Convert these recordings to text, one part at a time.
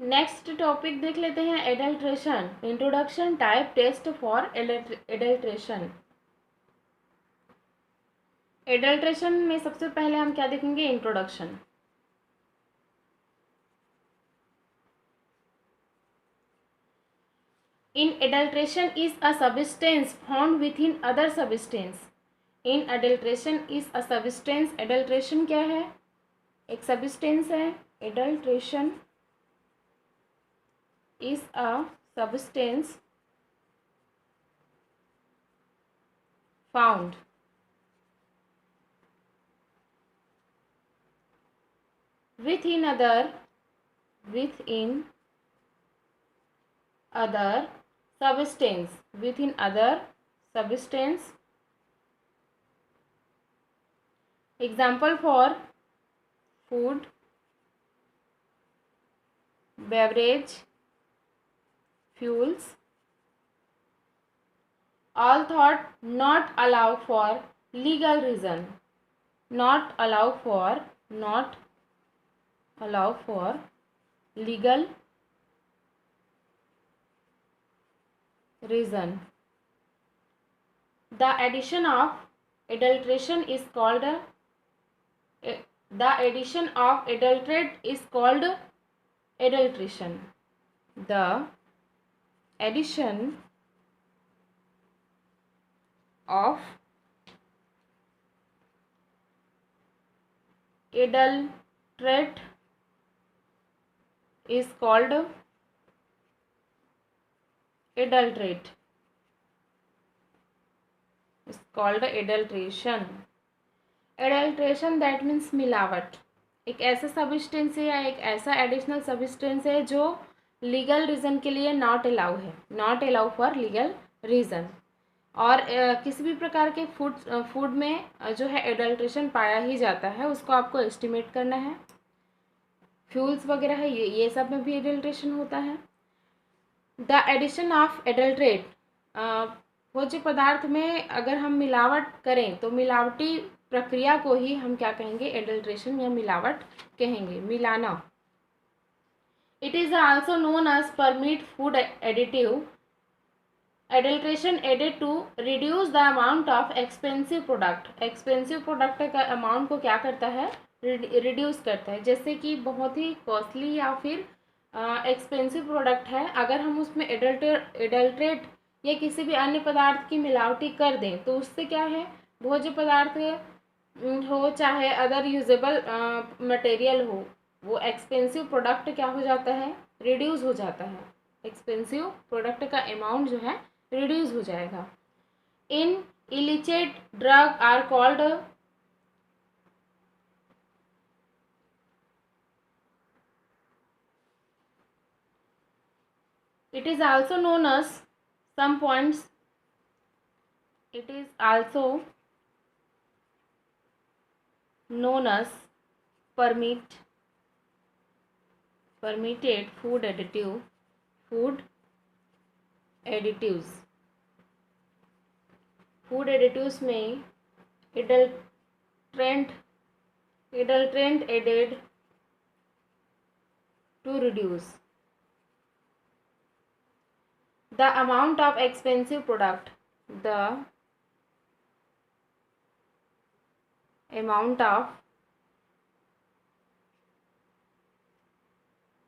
Next topic देख लेते हैं, adulteration. Introduction, type, test for adulteration. Adulteration में सबसे पहले हम क्या देखेंगे, introduction. In adulteration is a substance found within other substance. In adulteration is a substance, adulteration क्या है, एक सबस्टेंस है। Adulteration is a substance found within other substance. Example for food, beverage, fuels. All thought not allow for legal reason. Not allow for legal reason. The addition of adulteration is called the addition of adulterate is called adulteration. The addition of adulterate is called adulterate. Is called adulteration. Adulteration that means मिलावट। एक ऐसा substance है या एक ऐसा additional substance है जो legal reason के लिए नॉट अलाउ है, not allow for legal reason. और किसी भी प्रकार के फूड में जो है एडल्ट्रेशन पाया ही जाता है, उसको आपको एस्टिमेट करना है। फ्यूल्स वगैरह है, ये सब में भी एडल्ट्रेशन होता है। द एडिशन ऑफ एडल्ट्रेट, भोज्य पदार्थ में अगर हम मिलावट करें तो मिलावटी प्रक्रिया को ही हम क्या कहेंगे, एडल्ट्रेशन या मिलावट कहेंगे, मिलाना। It is also known as permit food additive. Adulteration added to reduce the amount of expensive product. Expensive product का अमाउंट को क्या करता है, रिड्यूस करता है। जैसे कि बहुत ही कॉस्टली या फिर एक्सपेंसिव प्रोडक्ट है, अगर हम उसमें एडल्ट्रेट या किसी भी अन्य पदार्थ की मिलावटी कर दें तो उससे क्या है, भोज्य पदार्थ हो चाहे अदर यूजेबल मटेरियल हो, वो एक्सपेंसिव प्रोडक्ट क्या हो जाता है, रिड्यूस हो जाता है। एक्सपेंसिव प्रोडक्ट का अमाउंट जो है रिड्यूस हो जाएगा। In illicit drug are called it is also known as some points, it is also known as permitted food additives में adulterant added to reduce the amount of expensive product. The amount of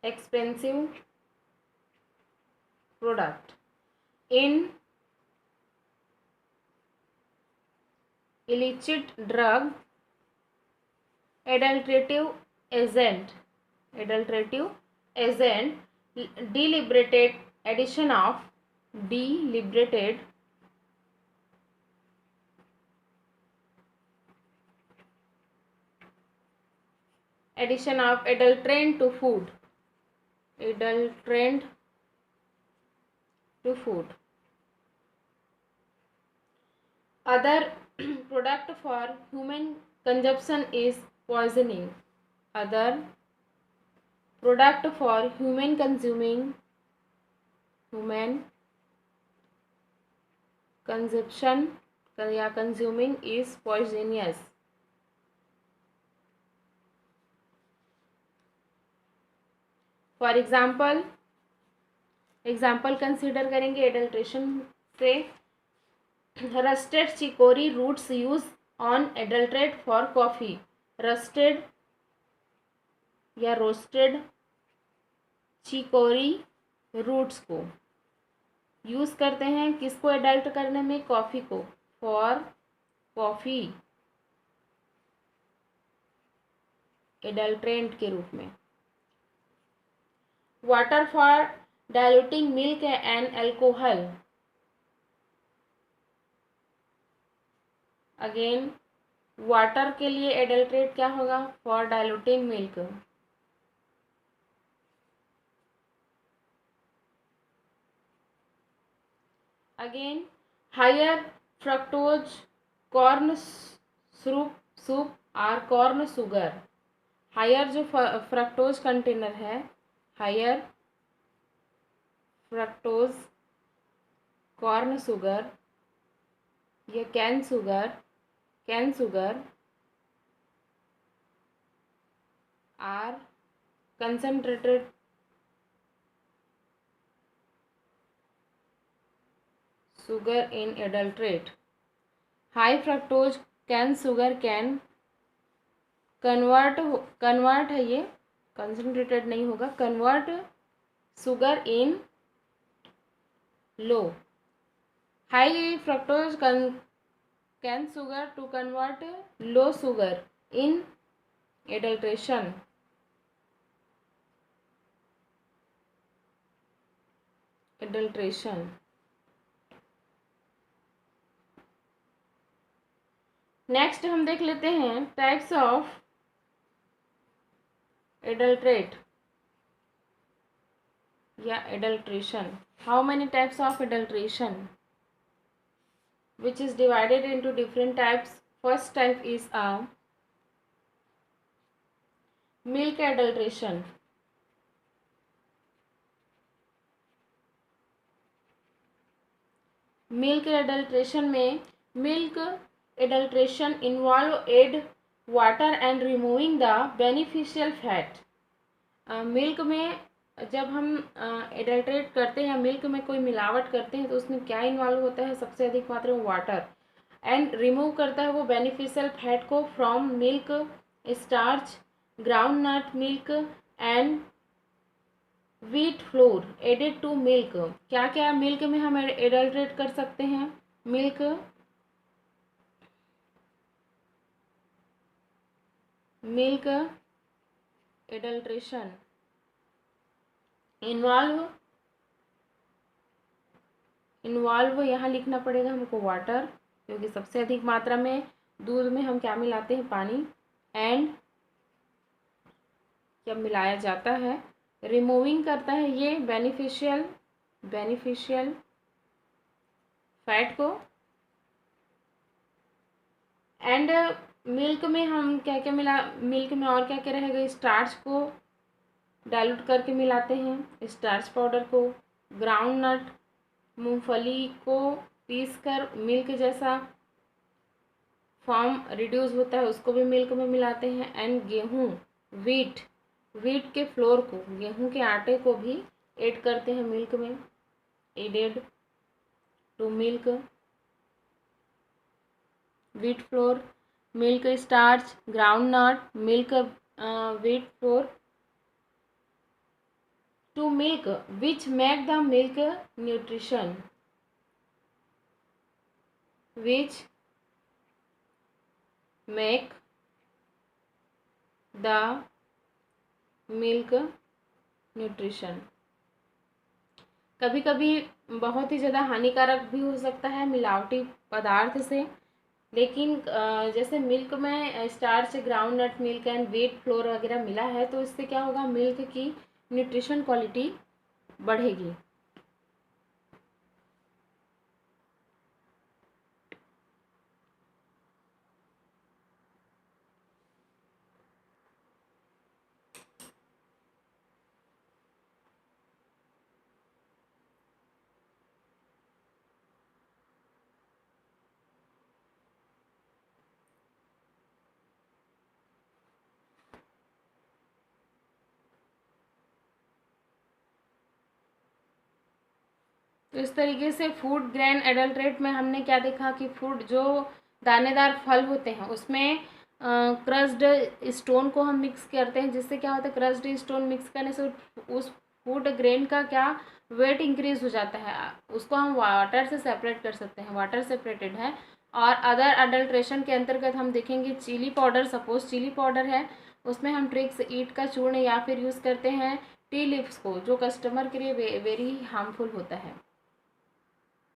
expensive product in illicit drug adulterative agent deliberated addition of adulterant to food other product for human consumption is poisoning. Other product for human consumption या consuming is poisonous. For example consider करेंगे adulteration से। Rusted chicory roots use on adulterate for coffee. Rusted या roasted chicory roots को use करते हैं किसको adult करने में, कॉफ़ी को, फॉर कॉफ़ी एडल्ट्रेंट के रूप में। Water for diluting milk and alcohol. Again water के लिए एडल्ट्रेट क्या होगा, for diluting milk. Again higher fructose corn syrup or corn sugar. Higher जो फ्रक्टोज कंटेनर है, हायर फ्रक्टोज कॉर्न शुगर या cane sugar or concentrated sugar in adulterate. High fructose cane sugar can convert है, ये concentrated नहीं होगा, convert sugar in low. High fructose cane sugar to convert low sugar in adulteration. Next हम देख लेते हैं types of adulterate या adulteration. How many types of adulteration which is divided into different types. First type is a milk adulteration. Milk adulteration में milk adulteration involved water and removing the beneficial fat. Milk में जब हम adulterate करते हैं, milk में कोई मिलावट करते हैं, तो उसमें क्या इन्वॉल्व होता है, सबसे अधिक मात्रा में वाटर, एंड रिमूव करता है वो बेनिफिशियल फैट को from milk, starch, ground nut milk and wheat flour added to milk. क्या क्या मिल्क में हम एडल्ट्रेट कर सकते हैं, मिल्क एडल्ट्रेशन इन्वॉल्व यहाँ लिखना पड़ेगा हमको वाटर, क्योंकि सबसे अधिक मात्रा में दूध में हम क्या मिलाते हैं, पानी, एंड जब मिलाया जाता है रिमूविंग करता है ये बेनिफिशियल फैट को, एंड मिल्क में हम क्या क्या मिल्क में और क्या क्या रहेगा, स्टार्च को डाइल्यूट करके मिलाते हैं, स्टार्च पाउडर को, ग्राउंड नट मूंगफली को पीस कर मिल्क जैसा फॉर्म रिड्यूस होता है उसको भी मिल्क में मिलाते हैं, एंड गेहूँ व्हीट के फ्लोर को, गेहूं के आटे को भी ऐड करते हैं मिल्क में, added to milk, wheat flour, milk starch, ground nut milk, wheat flour to milk which make the milk nutrition, which make the milk nutrition। कभी कभी बहुत ही ज़्यादा हानिकारक भी हो सकता है मिलावटी पदार्थ से, लेकिन जैसे मिल्क में starch, ground nut milk and wheat flour वगैरह मिला है, तो इससे क्या होगा, मिल्क की न्यूट्रिशन क्वालिटी बढ़ेगी। तो इस तरीके से फूड ग्रेन एडल्ट्रेट में हमने क्या देखा कि फूड जो दानेदार फल होते हैं उसमें क्रस्ड स्टोन को हम मिक्स करते हैं, जिससे क्या होता है क्रस्ड स्टोन मिक्स करने से उस फूड ग्रेन का क्या वेट इंक्रीज हो जाता है, उसको हम वाटर से सेपरेट कर सकते हैं, वाटर सेपरेटेड है। और अदर अडल्ट्रेशन के अंतर्गत हम देखेंगे chilli powder, suppose chilli powder है उसमें हम ट्रिक्स ईट का चूर्ण या फिर यूज़ करते हैं टी लिव्स को, जो कस्टमर के लिए वेरी हार्मफुल होता है।